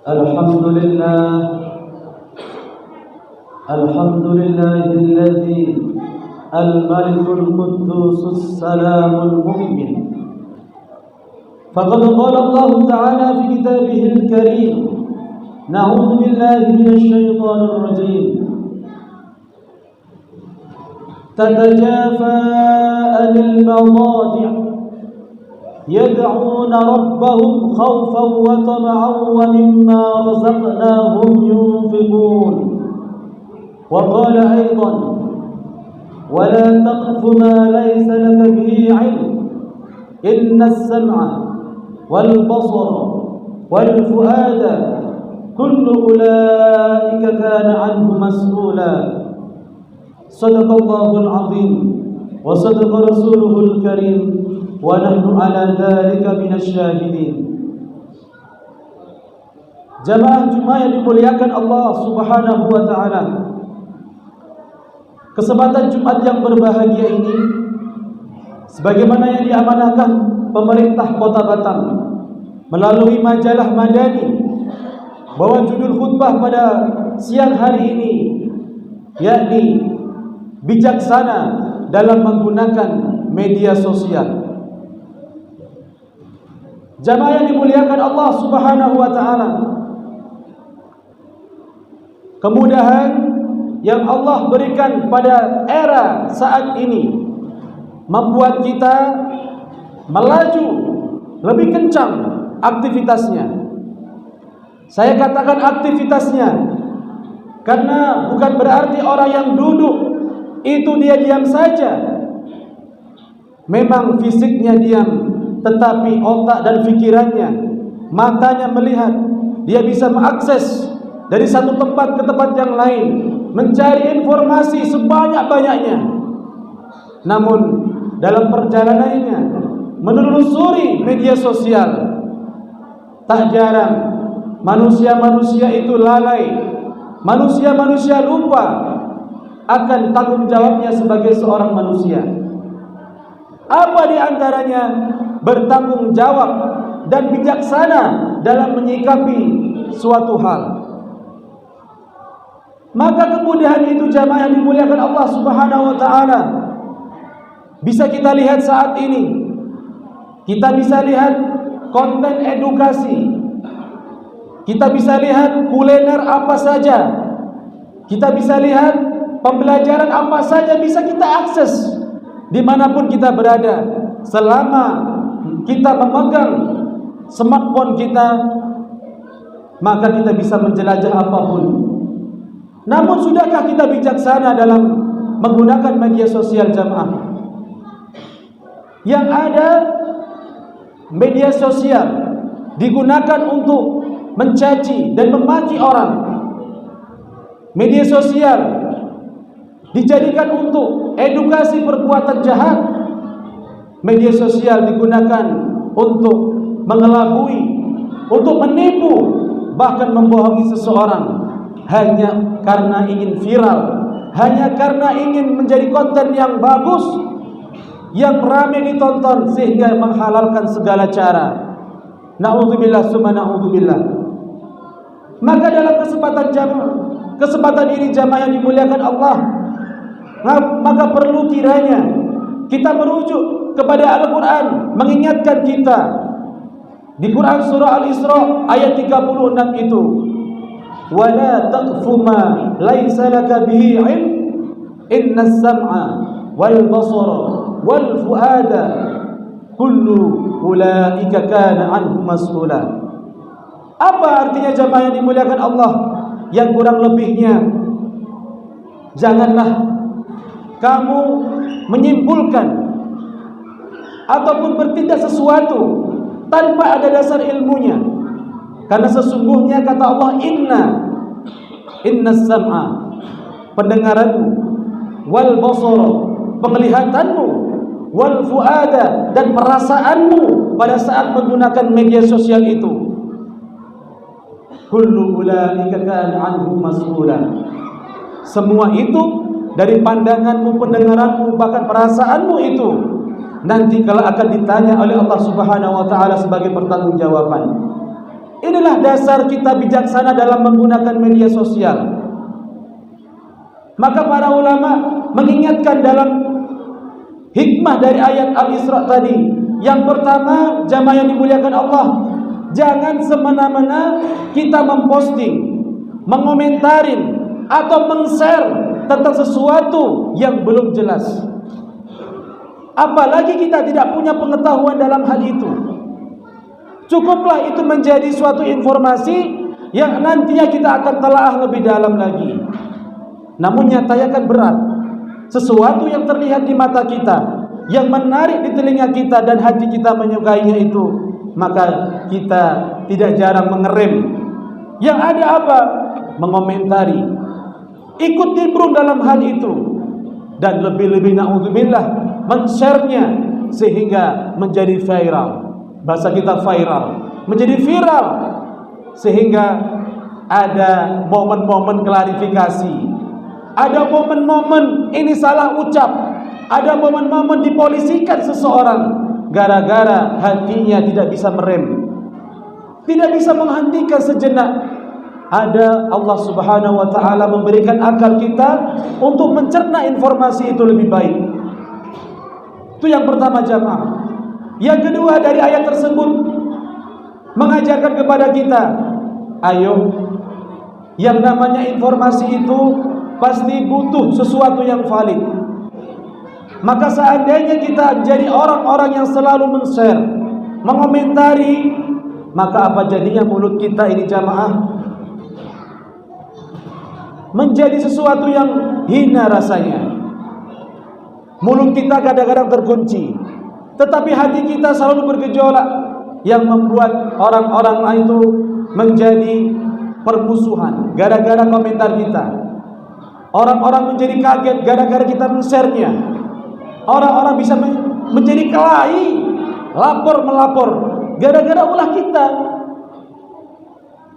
الحمد لله الحمد لله الذي الملك القدوس السلام المؤمن. فقد قال الله تعالى في كتابه الكريم: نعوذ بالله من الشيطان الرجيم. تتجافى عن المضاجع يدعون ربهم خوفا وطمعا ومما رزقناهم ينفقون. وقال أيضا: ولا تقف ما ليس لك به علم إن السمع والبصر والفؤاد كل أولئك كان عنه مسؤولا. صدق الله العظيم وصدق رسوله الكريم ونحن على ذلك من الشاهدين. Jamaah Jumat yang dimuliakan Allah Subhanahu wa taala. Kesempatan Jumat yang berbahagia ini sebagaimana yang diamanahkan pemerintah Kota Batam melalui majalah Madani, bahwa judul khutbah pada siang hari ini yakni bijaksana dalam menggunakan media sosial. Jamaah yang dimuliakan Allah Subhanahu wa taala, kemudahan yang Allah berikan pada era saat ini membuat kita melaju lebih kencang aktivitasnya. Saya katakan aktivitasnya karena bukan berarti orang yang duduk itu dia diam saja. Memang fisiknya diam, tetapi otak dan pikirannya, matanya melihat, dia bisa mengakses dari satu tempat ke tempat yang lain, mencari informasi sebanyak-banyaknya. Namun dalam perjalanannya menelusuri media sosial, tak jarang manusia-manusia itu lalai, manusia-manusia lupa akan tanggung jawabnya sebagai seorang manusia. Apa di antaranya? Bertanggung jawab dan bijaksana dalam menyikapi suatu hal. Maka kemudahan itu jamaah yang dimuliakan Allah Subhanahu wa taala bisa kita lihat saat ini. Kita bisa lihat konten edukasi. Kita bisa lihat kuliner apa saja. Kita bisa lihat pembelajaran apa saja bisa kita akses dimanapun kita berada, selama kita memegang smartphone kita, maka kita bisa menjelajah apapun. Namun sudahkah kita bijaksana dalam menggunakan media sosial jamaah? Yang ada media sosial digunakan untuk mencaci dan memaki orang. Media sosial dijadikan untuk edukasi perbuatan jahat. Media sosial digunakan untuk mengelabui, untuk menipu, bahkan membohongi seseorang hanya karena ingin viral, hanya karena ingin menjadi konten yang bagus, yang ramai ditonton sehingga menghalalkan segala cara. Na'udzubillah summa na'udzubillah. Maka dalam kesempatan ini jamaah yang dimuliakan Allah, maka perlu kiranya kita merujuk kepada Al-Quran, mengingatkan kita di Quran surah Al-Isra ayat 36 itu, wala taqfu ma laisa laka bihi ilm innas sam'a wal basara wal fuada kullu ulaika kana anhu mas'ula. Apa artinya jamaah yang dimuliakan Allah? Yang kurang lebihnya, janganlah kamu menyimpulkan ataupun bertindak sesuatu tanpa ada dasar ilmunya. Karena sesungguhnya kata Allah, innas sam'a, pendengaranmu, wal basara, penglihatanmu, wal fuada, dan perasaanmu pada saat menggunakan media sosial itu, kullu ulaika kana anhu mas'ula. Semua itu dari pandanganmu, pendengaranmu, bahkan perasaanmu itu nanti kalau akan ditanya oleh Allah Subhanahu wa taala sebagai pertanggungjawaban. Inilah dasar kita bijaksana dalam menggunakan media sosial. Maka para ulama mengingatkan dalam hikmah dari ayat Al-Isra tadi. Yang pertama, jamaah yang dimuliakan Allah, jangan semena-mena kita memposting, mengomentarin atau meng-share tentang sesuatu yang belum jelas. Apalagi kita tidak punya pengetahuan dalam hal itu. Cukuplah itu menjadi suatu informasi yang nantinya kita akan telaah lebih dalam lagi. Namun nyatanya kan berat. Sesuatu yang terlihat di mata kita, yang menarik di telinga kita dan hati kita menyukainya itu, maka kita tidak jarang mengerem. Yang ada apa? Mengomentari, ikut nimbrung dalam hal itu, dan lebih-lebih na'udzubillah men-share-nya sehingga menjadi viral. Bahasa kita viral, menjadi viral, sehingga ada momen-momen klarifikasi, ada momen-momen ini salah ucap, ada momen-momen dipolisikan seseorang gara-gara hatinya tidak bisa merem, tidak bisa menghentikan sejenak. Ada Allah Subhanahu wa ta'ala memberikan akal kita untuk mencerna informasi itu lebih baik. Itu yang pertama jamaah. Yang kedua dari ayat tersebut mengajarkan kepada kita, ayo, yang namanya informasi itu pasti butuh sesuatu yang valid. Maka seandainya kita jadi orang-orang yang selalu men-share, mengomentari, maka apa jadinya mulut kita ini jamaah? Menjadi sesuatu yang hina rasanya. Mulut kita kadang-kadang terkunci, tetapi hati kita selalu bergejolak, yang membuat orang-orang lain itu menjadi permusuhan gara-gara komentar kita. Orang-orang menjadi kaget gara-gara kita men-share-nya. Orang-orang bisa menjadi kelahi, lapor melapor gara-gara ulah kita.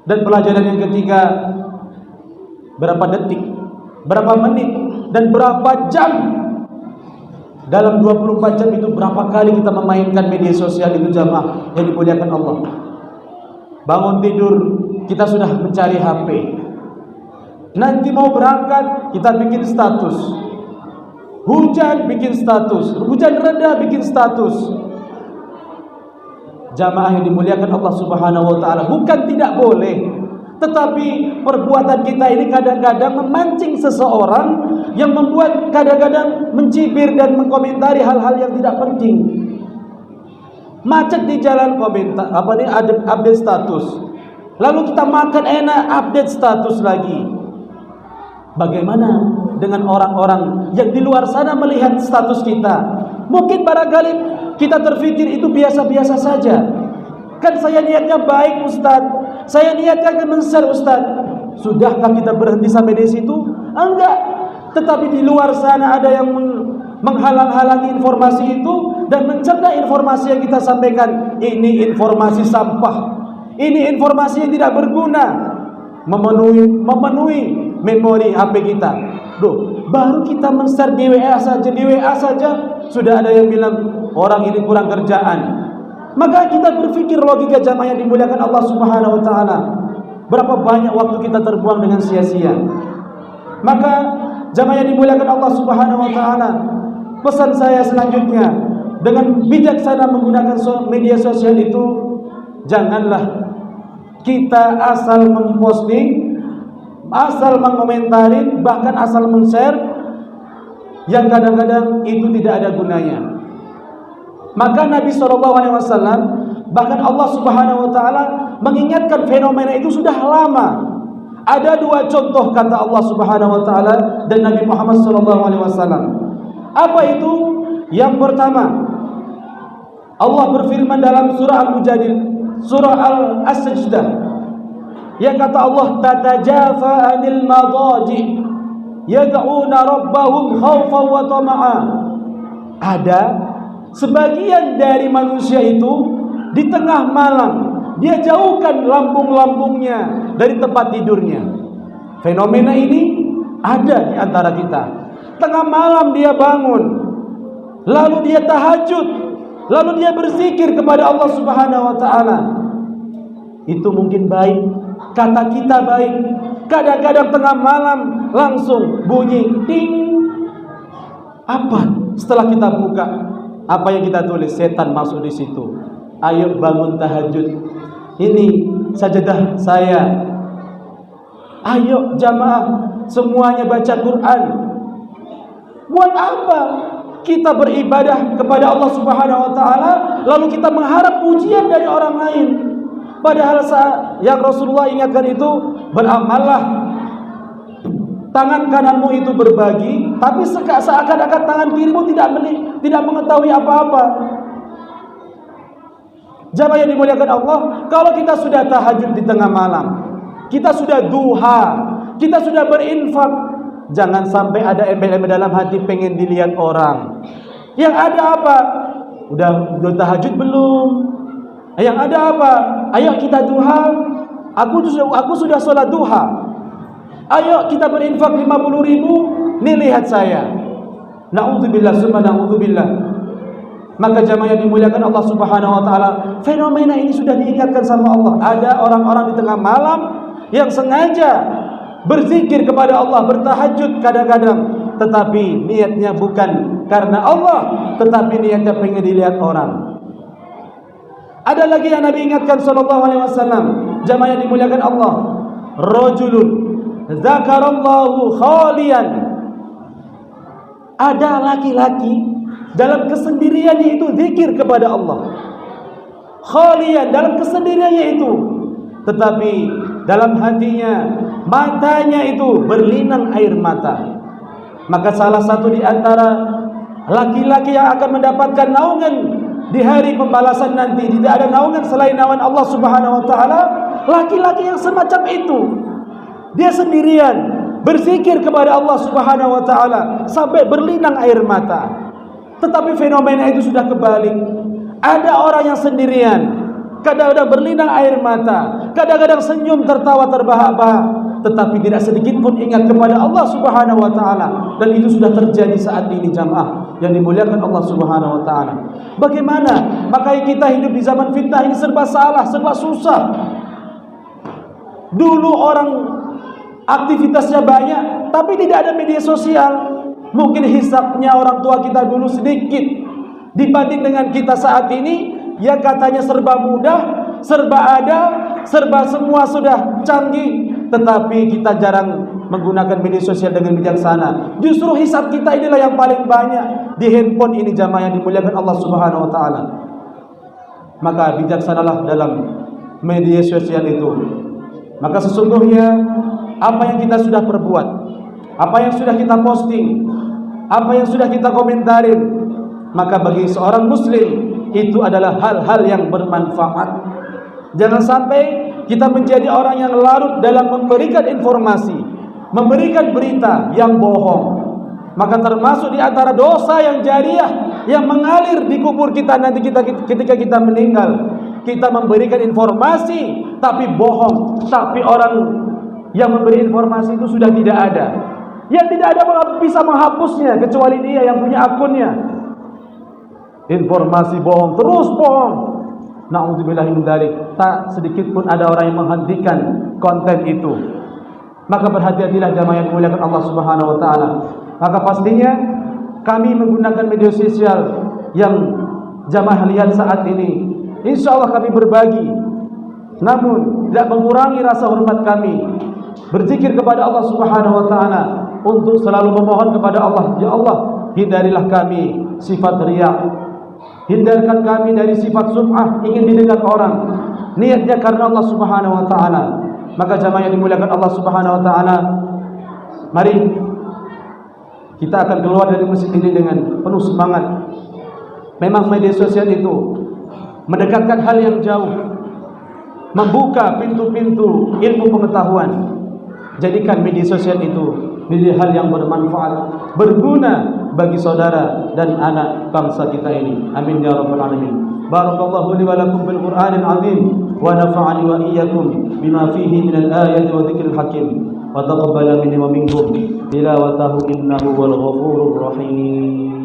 Dan pelajaran yang ketiga, berapa detik, berapa menit, dan berapa jam dalam 24 jam itu, berapa kali kita memainkan media sosial itu jamaah yang dimuliakan Allah. Bangun tidur kita sudah mencari HP, nanti mau berangkat kita bikin status, hujan bikin status, hujan reda bikin status. Jamaah yang dimuliakan Allah Subhanahu wa ta'ala, bukan tidak boleh, tetapi perbuatan kita ini kadang-kadang memancing seseorang, yang membuat kadang-kadang mencibir dan mengkomentari hal-hal yang tidak penting. Macet di jalan, komentar update status. Lalu kita makan enak, update status lagi. Bagaimana dengan orang-orang yang di luar sana melihat status kita? Mungkin barangkali kita terfikir itu biasa-biasa saja. Kan saya niatnya baik Ustaz, saya niatkan men-share Ustaz. Sudahkah kita berhenti sampai di situ? Enggak. Tetapi di luar sana ada yang menghalang-halangi informasi itu dan mencerna informasi yang kita sampaikan. Ini informasi sampah, ini informasi yang tidak berguna, memenuhi memori HP kita. Baru kita men-share di WA saja sudah ada yang bilang orang ini kurang kerjaan. Maka kita berpikir logika jamaah yang dimuliakan Allah Subhanahu wa ta'ala, berapa banyak waktu kita terbuang dengan sia-sia. Maka jamaah yang dimuliakan Allah Subhanahu wa ta'ala, pesan saya selanjutnya, dengan bijaksana menggunakan media sosial itu, janganlah kita asal memposting, asal mengomentari, bahkan asal men-share yang kadang-kadang itu tidak ada gunanya. Maka Nabi SAW, bahkan Allah Subhanahu wa ta'ala mengingatkan fenomena itu sudah lama. Ada dua contoh kata Allah Subhanahu wa ta'ala dan Nabi Muhammad SAW. Apa itu? Yang pertama, Allah berfirman dalam surah Al-Mujadil, surah Al-Sajdah, yang kata Allah, tatajafa anil madaji yad'una rabbahum khawfan wa tama'a. Ada sebagian dari manusia itu di tengah malam dia jauhkan lambung-lambungnya dari tempat tidurnya. Fenomena ini ada di antara kita. Tengah malam dia bangun, lalu dia tahajud, lalu dia berzikir kepada Allah Subhanahu wa ta'ala. itu mungkin baik, kata kita baik. Kadang-kadang tengah malam langsung bunyi ting. Apa? Setelah kita buka, apa yang kita tulis? Setan masuk di situ. Ayo bangun tahajud. Ini sajadah saya. Ayo jamaah semuanya baca Quran. Buat apa kita beribadah kepada Allah Subhanahu wa taala lalu kita mengharap pujian dari orang lain? Padahal saat yang Rasulullah ingatkan itu, beramallah. Tangan kananmu itu berbagi, tapi seakan-akan tangan kirimu tidak mengetahui apa-apa. Jamaah yang dimuliakan Allah, kalau kita sudah tahajud di tengah malam, kita sudah duha, kita sudah berinfak, jangan sampai ada embel-embel dalam hati pengen dilihat orang. Yang ada apa? Udah tahajud belum? Yang ada apa? Ayo kita duha. Aku sudah sholat duha. Ayo kita berinfak 50.000. Nih lihat saya. Na'udzubillah summa na'udzubillah. Maka jamaah yang dimuliakan Allah Subhanahu wa taala, fenomena ini sudah diingatkan sama Allah. Ada orang-orang di tengah malam yang sengaja berzikir kepada Allah, bertahajud kadang-kadang, tetapi niatnya bukan karena Allah, tetapi niatnya pengen dilihat orang. Ada lagi yang Nabi ingatkan sallallahu alaihi wasallam, jamaah yang dimuliakan Allah, rajulun zakarallahu khalian. Ada laki-laki dalam kesendiriannya itu zikir kepada Allah. Khalian, dalam kesendiriannya itu, tetapi dalam hatinya, matanya itu berlinang air mata. Maka salah satu di antara laki-laki yang akan mendapatkan naungan di hari pembalasan nanti, tidak ada naungan selain naungan Allah Subhanahu wa taala, laki-laki yang semacam itu. Dia sendirian berzikir kepada Allah Subhanahu wa taala sampai berlinang air mata. Tetapi fenomena itu sudah kebalik. Ada orang yang sendirian, kadang-kadang berlinang air mata, kadang-kadang senyum tertawa terbahak-bahak, tetapi tidak sedikit pun ingat kepada Allah Subhanahu wa taala. Dan itu sudah terjadi saat ini jamaah yang dimuliakan Allah Subhanahu wa taala. Bagaimana? Makanya kita hidup di zaman fitnah ini serba salah, serba susah. Dulu orang aktivitasnya banyak, tapi tidak ada media sosial. Mungkin hisapnya orang tua kita dulu sedikit dibanding dengan kita saat ini. Ya katanya serba mudah, serba ada, serba semua sudah canggih, tetapi kita jarang menggunakan media sosial dengan bijaksana. Justru hisap kita inilah yang paling banyak di handphone ini jamaah yang dimuliakan Allah Subhanahu wa taala. Maka bijaksanalah dalam media sosial itu. Maka sesungguhnya apa yang kita sudah perbuat, apa yang sudah kita posting, apa yang sudah kita komentarin, maka bagi seorang muslim itu adalah hal-hal yang bermanfaat. Jangan sampai kita menjadi orang yang larut dalam memberikan informasi, memberikan berita yang bohong. Maka termasuk di antara dosa yang jariah yang mengalir di kubur kita nanti ketika kita meninggal, kita memberikan informasi tapi bohong, tapi orang yang memberi informasi itu sudah tidak ada. Yang tidak ada bisa menghapusnya kecuali dia yang punya akunnya. Informasi bohong, terus bohong. Na'udzubillahi min dzalik. Tak sedikit pun ada orang yang menghentikan konten itu. Maka berhati-hatilah jamaah yang dimuliakan Allah Subhanahu wa taala. Maka pastinya kami menggunakan media sosial yang jamaah lihat saat ini. Insyaallah kami berbagi, namun tidak mengurangi rasa hormat kami berzikir kepada Allah Subhanahu wa taala untuk selalu memohon kepada Allah, ya Allah, hindarilah kami sifat riya, hindarkan kami dari sifat sum'ah, ingin didengar orang, niatnya karena Allah Subhanahu wa taala. Maka jamaah yang dimuliakan Allah Subhanahu wa taala, mari kita akan keluar dari masjid ini dengan penuh semangat. Memang media sosial itu mendekatkan hal yang jauh, membuka pintu-pintu ilmu pengetahuan. Jadikan media sosial itu menjadi hal yang bermanfaat, berguna bagi saudara dan anak bangsa kita ini. Amin ya rabbal alamin. Barakallahu li wa lakum fil Qur'anil azim wa nafa'ani wa iyyakum bima fihi minal ayati wa dzikril hakim wa taqabbala minni wa minkum tilawatahu innahu wal ghafurur rahim.